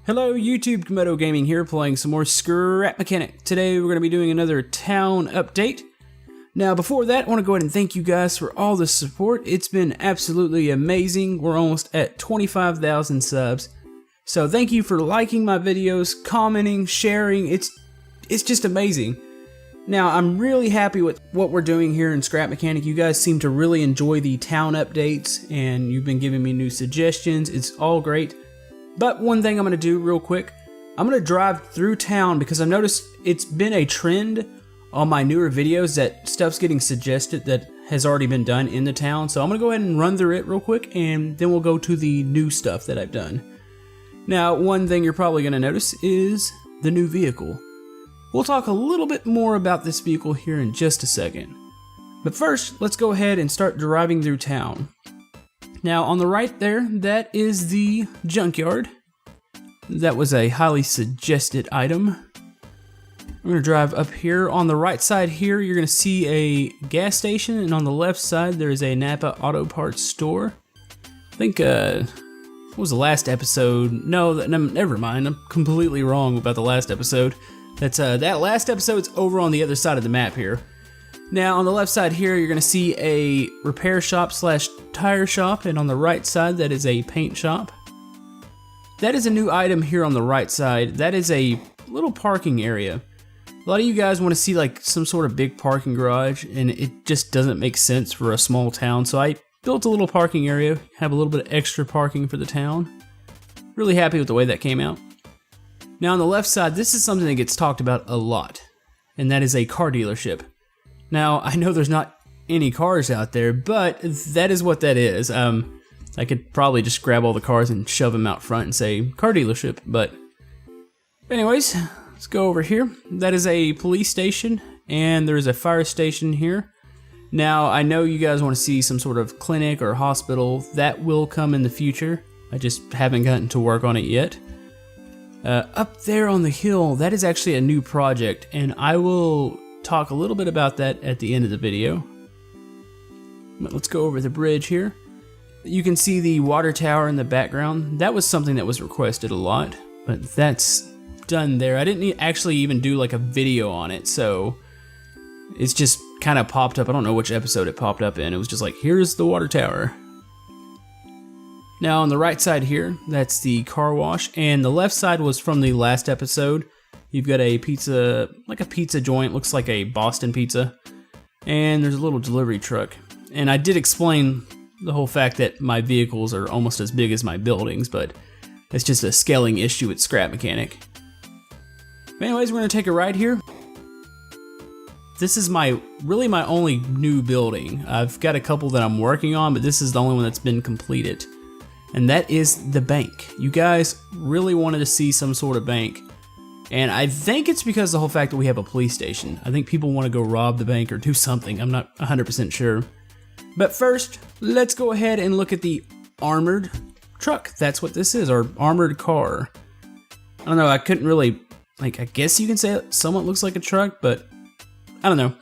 Hello YouTube, Komodo Gaming here, playing some more Scrap Mechanic. Today we're going to be doing another town update. Now before that, I want to go ahead and thank you guys for all the support. It's been absolutely amazing. We're almost at 25,000 subs. So thank you for liking my videos, commenting, sharing. It's just amazing. Now I'm really happy with what we're doing here in Scrap Mechanic. You guys seem to really enjoy the town updates and you've been giving me new suggestions. It's all great. But one thing I'm going to do real quick, I'm going to drive through town because I've noticed it's been a trend on my newer videos that stuff's getting suggested that has already been done in the town. So I'm going to go ahead and run through it real quick and then we'll go to the new stuff that I've done. Now, one thing you're probably going to notice is the new vehicle. We'll talk a little bit more about this vehicle here in just a second. But first, let's go ahead and start driving through town. Now on the right there, that is the junkyard. That was a highly suggested item. We're going to drive up here. On the right side here, you're going to see a gas station, and on the left side there is a Napa Auto Parts store. I think, what was the last episode? No, never mind. I'm completely wrong about the last episode. That last episode's over on the other side of the map here. Now on the left side here, you're going to see a repair shop slash tire shop, and on the right side, that is a paint shop. That is a new item here on the right side. That is a little parking area. A lot of you guys want to see like some sort of big parking garage, and it just doesn't make sense for a small town. So I built a little parking area, have a little bit of extra parking for the town. Really happy with the way that came out. Now on the left side, this is something that gets talked about a lot, and that is a car dealership. Now, I know there's not any cars out there, but that is what that is. I could probably just grab all the cars and shove them out front and say, car dealership, but anyways, let's go over here. That is a police station, and there's a fire station here. Now, I know you guys want to see some sort of clinic or hospital. That will come in the future. I just haven't gotten to work on it yet. Up there on the hill, that is actually a new project, and I will talk a little bit about that at the end of the video. But let's go over the bridge here. You can see the water tower in the background. That was something that was requested a lot, but that's done there. I didn't actually even do like a video on it, so it's just kind of popped up. I don't know which episode it popped up in. It was just like, here's the water tower. Now on the right side here, that's the car wash, and the left side was from the last episode. You've got a pizza, like a pizza joint, looks like a Boston pizza, and there's a little delivery truck. And I did explain the whole fact that my vehicles are almost as big as my buildings, but it's just a scaling issue with Scrap Mechanic. But anyways, we're gonna take a ride here. This is really my only new building. I've got a couple that I'm working on, but this is the only one that's been completed. And that is the bank. You guys really wanted to see some sort of bank. And I think it's because of the whole fact that we have a police station. I think people want to go rob the bank or do something. I'm not 100% sure. But first, let's go ahead and look at the armored truck. That's what this is, our armored car. I don't know, I couldn't really, I guess you can say it somewhat looks like a truck, but I don't know.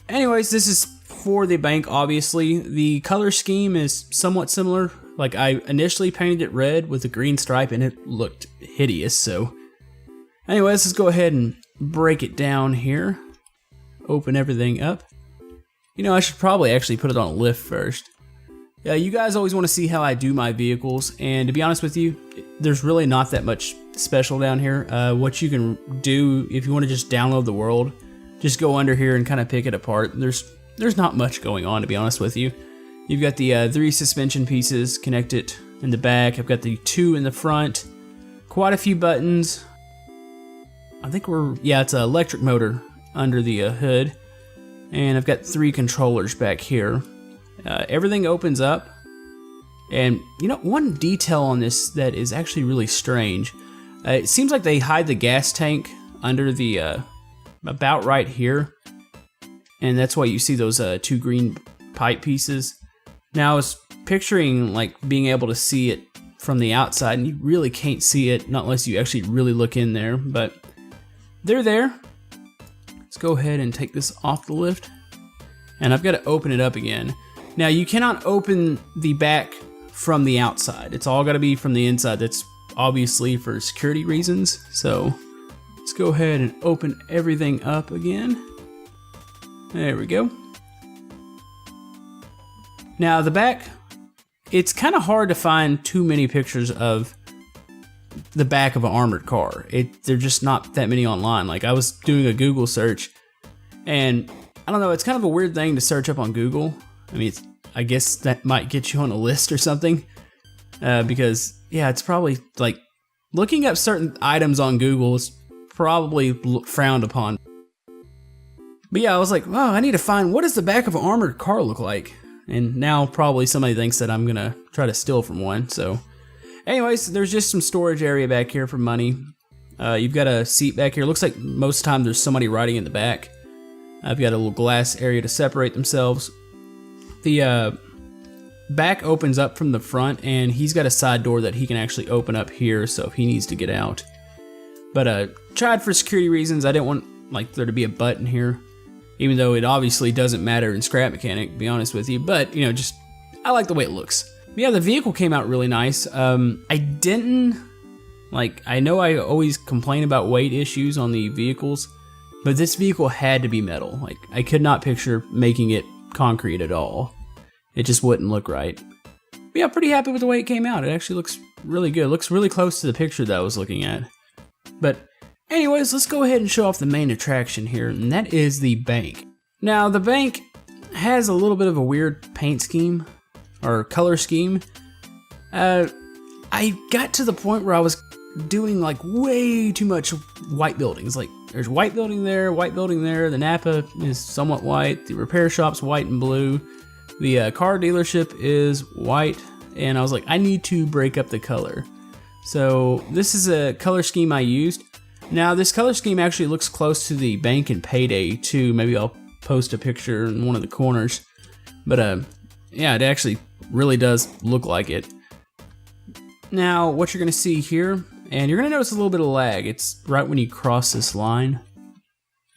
Anyways, this is for the bank, obviously. The color scheme is somewhat similar. Like, I initially painted it red with a green stripe and it looked hideous, so anyways, let's go ahead and break it down here. Open everything up. You know, I should probably actually put it on a lift first. Yeah, you guys always want to see how I do my vehicles, and to be honest with you, there's really not that much special down here. What you can do, if you want to just download the world, just go under here and kind of pick it apart. There's not much going on, to be honest with you. You've got the 3 suspension pieces connected in the back. I've got the 2 in the front. Quite a few buttons. I think it's an electric motor under the hood. And I've got 3 controllers back here. Everything opens up. And you know, one detail on this that is actually really strange. It seems like they hide the gas tank under the, about right here. And that's why you see those 2 green pipe pieces. Now I was picturing like being able to see it from the outside, and you really can't see it, not unless you actually really look in there, but they're there. Let's go ahead and take this off the lift. And I've got to open it up again. Now you cannot open the back from the outside. It's all got to be from the inside. That's obviously for security reasons. So let's go ahead and open everything up again. There we go. Now the back, it's kind of hard to find too many pictures of the back of an armored car. They're just not that many online. Like I was doing a Google search, and I don't know, it's kind of a weird thing to search up on Google. I mean, I guess that might get you on a list or something, because yeah, it's probably like looking up certain items on Google is probably frowned upon. But yeah, I was like, wow, I need to find what does the back of an armored car look like? And now probably somebody thinks that I'm gonna try to steal from one. So anyways, there's just some storage area back here for money. You've got a seat back here. Looks like most of the time there's somebody riding in the back. I've got a little glass area to separate themselves. The back opens up from the front, and he's got a side door that he can actually open up here, so if he needs to get out. But tried for security reasons. I didn't want like there to be a button here, even though it obviously doesn't matter in Scrap Mechanic, to be honest with you. But you know, just I like the way it looks. But yeah, the vehicle came out really nice. I didn't like. I know I always complain about weight issues on the vehicles, but this vehicle had to be metal. Like I could not picture making it concrete at all. It just wouldn't look right. But yeah, pretty happy with the way it came out. It actually looks really good. It looks really close to the picture that I was looking at. But anyways, let's go ahead and show off the main attraction here, and that is the bank. Now, the bank has a little bit of a weird paint scheme, or color scheme. I got to the point where I was doing like way too much white buildings. Like there's white building there, the Napa is somewhat white, the repair shop's white and blue, the car dealership is white, and I was like, I need to break up the color. So this is a color scheme I used. Now this color scheme actually looks close to the bank and Payday too. Maybe I'll post a picture in one of the corners. But yeah, it actually really does look like it. Now what you're gonna see here, and you're gonna notice a little bit of lag. It's right when you cross this line.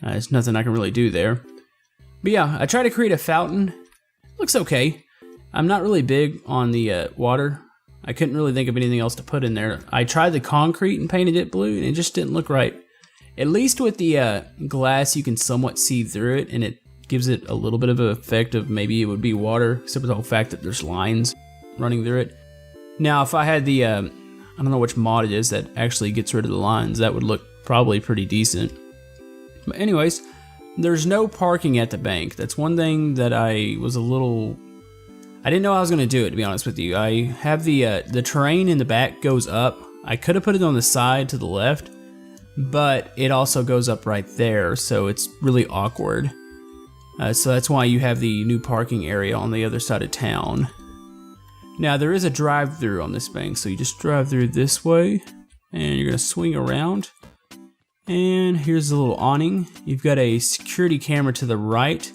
There's nothing I can really do there. But yeah, I tried to create a fountain. Looks okay. I'm not really big on the water. I couldn't really think of anything else to put in there. I tried the concrete and painted it blue, and it just didn't look right. At least with the glass, you can somewhat see through it, and it gives it a little bit of an effect of maybe it would be water, except for the whole fact that there's lines running through it. Now, if I had the, I don't know which mod it is that actually gets rid of the lines, that would look probably pretty decent. But anyways, there's no parking at the bank. That's one thing that I was a little... I didn't know I was going to do it, to be honest with you. I have the terrain in the back goes up. I could have put it on the side to the left, but it also goes up right there, so it's really awkward. So that's why you have the new parking area on the other side of town. Now there is a drive-through on this bank, so you just drive through this way, and you're going to swing around. And here's the little awning. You've got a security camera to the right.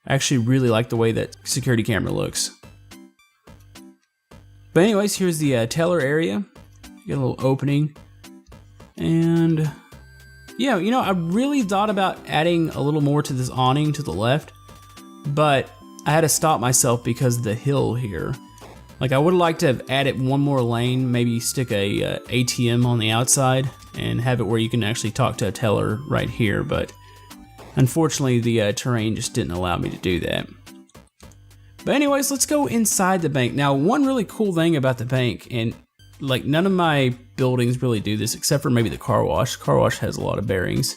I actually really like the way that security camera looks. But anyways, here's the teller area. You got a little opening. And yeah, you know, I really thought about adding a little more to this awning to the left, but I had to stop myself because of the hill here. Like I would have liked to have added one more lane, maybe stick a ATM on the outside and have it where you can actually talk to a teller right here, but unfortunately the terrain just didn't allow me to do that. But anyways, let's go inside the bank. Now, one really cool thing about the bank, and like none of my buildings really do this except for maybe the car wash. Car wash has a lot of bearings.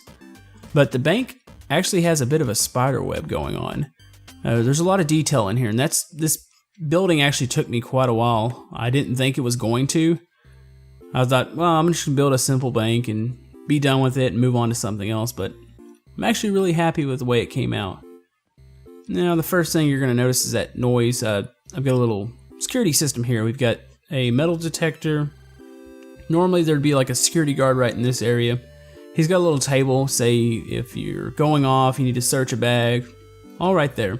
But the bank actually has a bit of a spider web going on. There's a lot of detail in here, and this building actually took me quite a while. I didn't think it was going to. I thought, well, I'm just gonna build a simple bank and be done with it and move on to something else, but I'm actually really happy with the way it came out. Now, the first thing you're gonna notice is that noise. I've got a little security system here. We've got a metal detector. Normally there'd be like a security guard right in this area. He's got a little table, say if you're going off, you need to search a bag, all right there.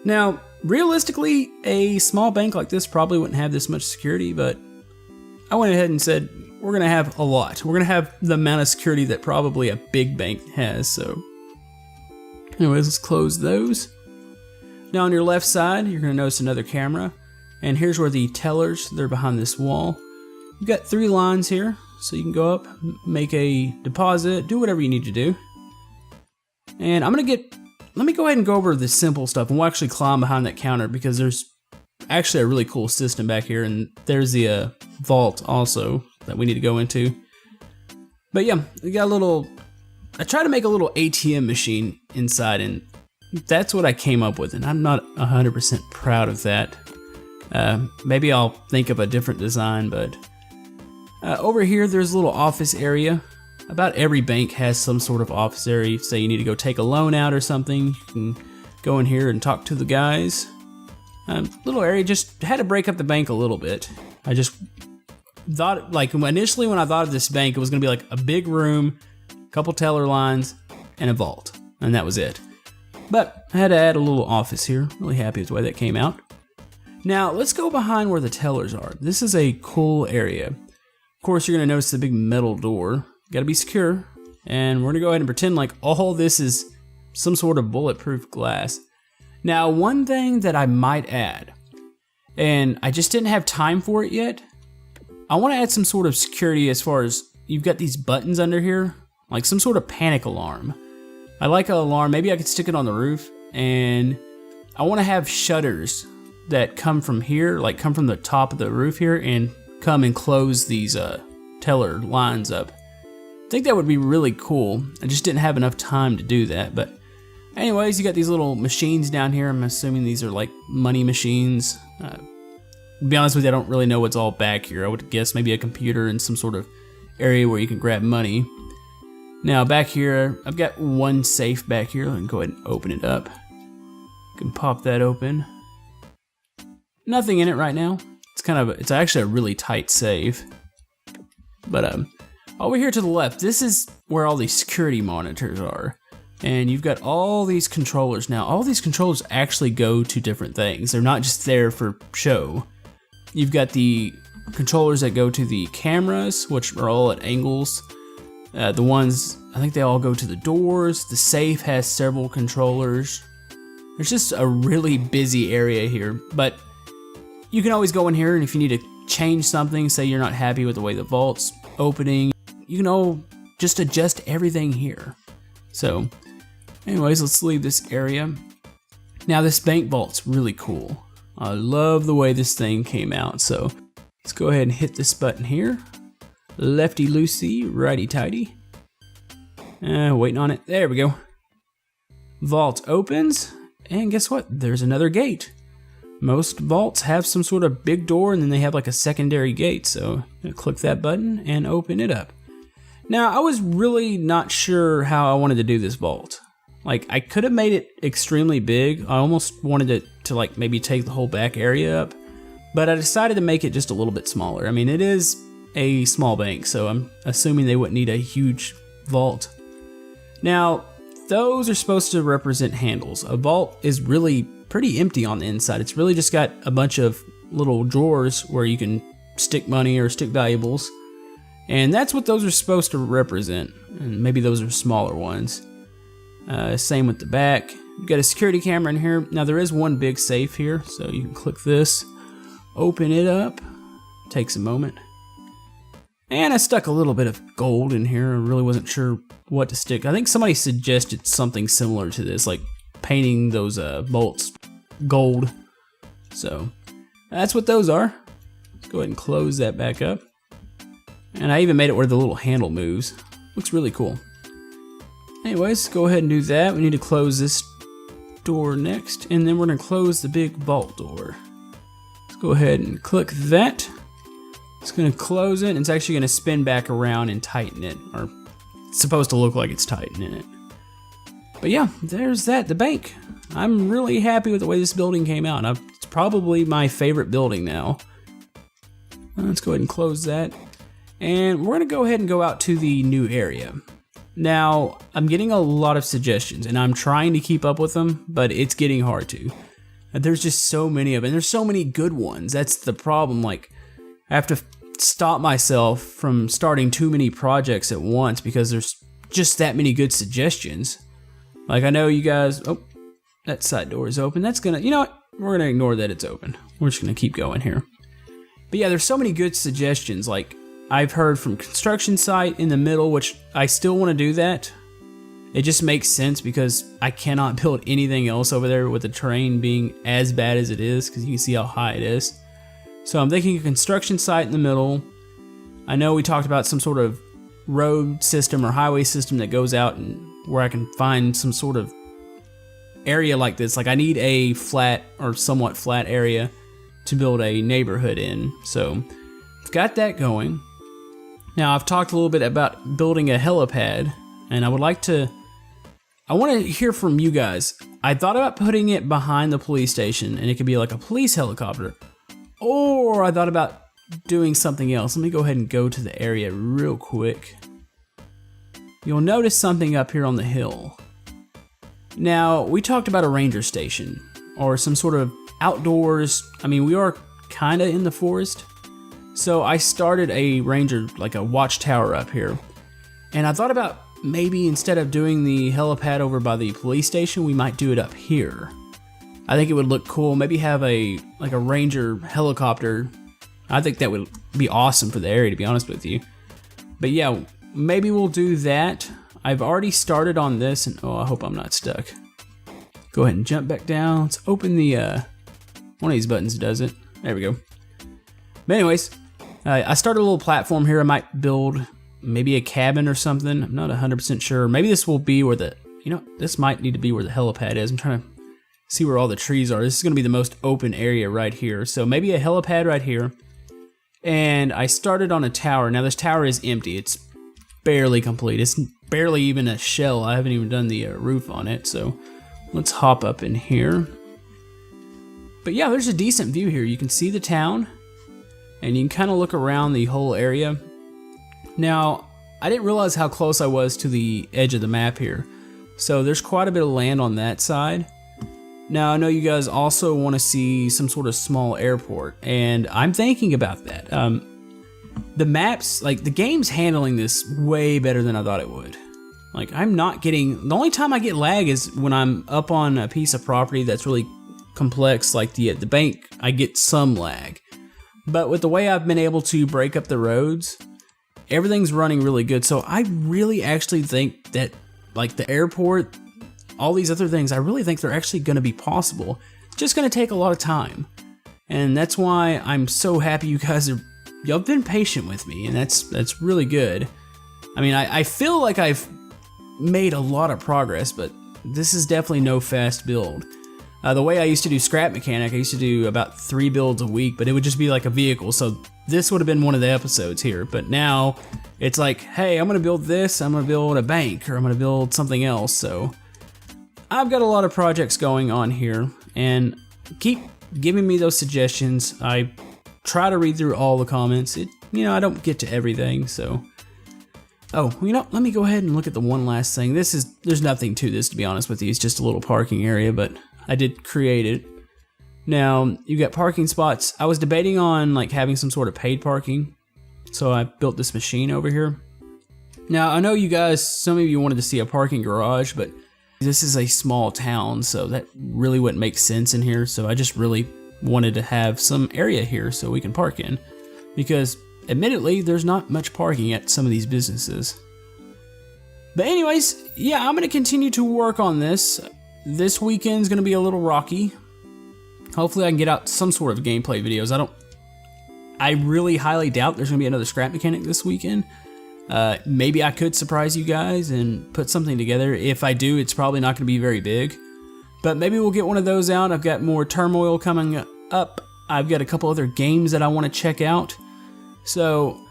Now, realistically, a small bank like this probably wouldn't have this much security, but I went ahead and said, we're gonna have a lot. We're gonna have the amount of security that probably a big bank has, so. Anyways, let's close those. Now on your left side, you're gonna notice another camera, and here's where the tellers, they're behind this wall. You've got 3 lines here, so you can go up, make a deposit, do whatever you need to do. And let me go ahead and go over the simple stuff, and we'll actually climb behind that counter because there's actually a really cool system back here, and there's the vault also that we need to go into. But yeah, we got I tried to make a little ATM machine inside, and that's what I came up with, and I'm not 100% proud of that. Maybe I'll think of a different design, but over here there's a little office area. About every bank has some sort of office area. Say you need to go take a loan out or something, you can go in here and talk to the guys. Little area, just had to break up the bank a little bit. I just thought, like, initially when I thought of this bank, it was gonna be like a big room, a couple teller lines, and a vault, and that was it. But I had to add a little office here. Really happy with the way that came out. Now let's go behind where the tellers are. This is a cool area. Of course, you're gonna notice the big metal door. Gotta be secure, and we're gonna go ahead and pretend like all this is some sort of bulletproof glass. Now, one thing that I might add, and I just didn't have time for it yet, I wanna add some sort of security as far as you've got these buttons under here, like some sort of panic alarm. I like an alarm, maybe I could stick it on the roof, and I wanna have shutters that come from here, like come from the top of the roof here and come and close these teller lines up. I think that would be really cool. I just didn't have enough time to do that, but anyways, you got these little machines down here. I'm assuming these are like money machines. To be honest with you, I don't really know what's all back here. I would guess maybe a computer and some sort of area where you can grab money. Now back here, I've got one safe back here. Let me go ahead and open it up. You can pop that open. Nothing in it right now. It's actually a really tight safe. But over here to the left, this is where all these security monitors are. And you've got all these controllers. Now, all these controllers actually go to different things. They're not just there for show. You've got the controllers that go to the cameras, which are all at angles. The ones, I think they all go to the doors. The safe has several controllers. There's just a really busy area here, but you can always go in here, and if you need to change something, say you're not happy with the way the vault's opening, you can all just adjust everything here. So anyways, let's leave this area. Now this bank vault's really cool. I love the way this thing came out. So let's go ahead and hit this button here. Lefty loosey, righty tighty. Waiting on it. There we go. Vault opens, and guess what? There's another gate. Most vaults have some sort of big door, and then they have like a secondary gate. So I'm gonna click that button and open it up. Now, I was really not sure how I wanted to do this vault. Like, I could have made it extremely big. I almost wanted it to like maybe take the whole back area up, but I decided to make it just a little bit smaller. I mean, it is a small bank, so I'm assuming they wouldn't need a huge vault. Now, those are supposed to represent handles. A vault is really pretty empty on the inside. It's really just got a bunch of little drawers where you can stick money or stick valuables. And that's what those are supposed to represent. And maybe those are smaller ones. Same with the back. You've got a security camera in here. Now there is one big safe here, so you can click this, open it up. Takes a moment. And I stuck a little bit of gold in here. I really wasn't sure what to stick. I think somebody suggested something similar to this, like painting those bolts gold. So that's what those are. Let's go ahead and close that back up. And I even made it where the little handle moves. Looks really cool. Anyways, go ahead and do that. We need to close this door next, and then we're gonna close the big vault door. Let's go ahead and click that. It's gonna close it, and it's actually gonna spin back around and tighten it, or it's supposed to look like it's tightening it. But yeah, there's that, the bank. I'm really happy with the way this building came out. It's probably my favorite building now. Let's go ahead and close that. And we're gonna go ahead and go out to the new area. Now, I'm getting a lot of suggestions, and I'm trying to keep up with them, but it's getting hard to. There's just so many of them, and there's so many good ones. That's the problem. Like, I have to stop myself from starting too many projects at once because there's just that many good suggestions. Like, I know you guys, oh, that side door is open. That's gonna, you know what? We're gonna ignore that it's open. We're just gonna keep going here. But yeah, there's so many good suggestions. Like, I've heard from construction site in the middle, which I still want to do that. It just makes sense because I cannot build anything else over there with the terrain being as bad as it is, because you can see how high it is. So I'm thinking a construction site in the middle. I know we talked about some sort of road system or highway system that goes out and where I can find some sort of area like this. Like, I need a flat or somewhat flat area to build a neighborhood in. So I've got that going. Now I've talked a little bit about building a helipad, and I want to hear from you guys. I thought about putting it behind the police station, and it could be like a police helicopter. Or I thought about doing something else. Let me go ahead and go to the area real quick. You'll notice something up here on the hill. Now, we talked about a ranger station, or some sort of outdoors. I mean, we are kind of in the forest. So I started a ranger, like a watchtower up here. And I thought about maybe instead of doing the helipad over by the police station, we might do it up here. I think it would look cool. Maybe have a ranger helicopter. I think that would be awesome for the area, to be honest with you. But yeah, maybe we'll do that. I've already started on this, and oh, I hope I'm not stuck. Go ahead and jump back down. Let's open the, one of these buttons does it. There we go. But anyways, I started a little platform here. I might build maybe a cabin or something. I'm not 100% sure. Maybe this will be where this might need to be where the helipad is. I'm trying to see where all the trees are. This is going to be the most open area right here. So maybe a helipad right here. And I started on a tower. Now this tower is empty. It's barely complete. It's barely even a shell. I haven't even done the roof on it. So let's hop up in here. But yeah, there's a decent view here. You can see the town, and you can kind of look around the whole area. Now, I didn't realize how close I was to the edge of the map here. So there's quite a bit of land on that side. Now, I know you guys also want to see some sort of small airport, and I'm thinking about that. The maps, like the game's handling this way better than I thought it would. Like, I'm not getting, the only time I get lag is when I'm up on a piece of property that's really complex, like the bank, I get some lag. But with the way I've been able to break up the roads, everything's running really good. So I really actually think that, like the airport, all these other things, I really think they're actually going to be possible. It's just going to take a lot of time. And that's why I'm so happy y'all have been patient with me, and that's really good. I mean, I feel like I've made a lot of progress, but this is definitely no fast build. The way I used to do Scrap Mechanic, I used to do about 3 builds a week, but it would just be like a vehicle. So this would have been one of the episodes here. But now it's like, hey, I'm going to build this, I'm going to build a bank, or I'm going to build something else. So I've got a lot of projects going on here, and keep giving me those suggestions. I try to read through all the comments. I don't get to everything, so. Oh, let me go ahead and look at the one last thing. There's nothing to this, to be honest with you. It's just a little parking area, but I did create it. Now, you got parking spots. I was debating on like having some sort of paid parking, so I built this machine over here. Now, I know you guys, some of you wanted to see a parking garage, but this is a small town, so that really wouldn't make sense in here. So I just really wanted to have some area here so we can park in, because admittedly, there's not much parking at some of these businesses. But anyways, yeah, I'm going to continue to work on this. This weekend's going to be a little rocky. Hopefully I can get out some sort of gameplay videos. I really highly doubt there's going to be another Scrap Mechanic this weekend. Maybe I could surprise you guys and put something together. If I do, it's probably not going to be very big. But maybe we'll get one of those out. I've got more Turmoil coming up. I've got a couple other games that I want to check out. So,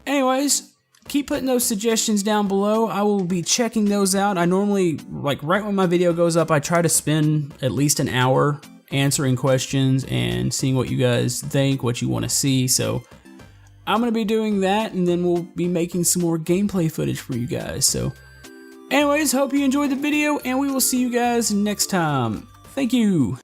anyways, keep putting those suggestions down below. I will be checking those out. I normally, like right when my video goes up, I try to spend at least an hour answering questions and seeing what you guys think, what you want to see. So, I'm going to be doing that, and then we'll be making some more gameplay footage for you guys. So, anyways, hope you enjoyed the video, and we will see you guys next time. Thank you.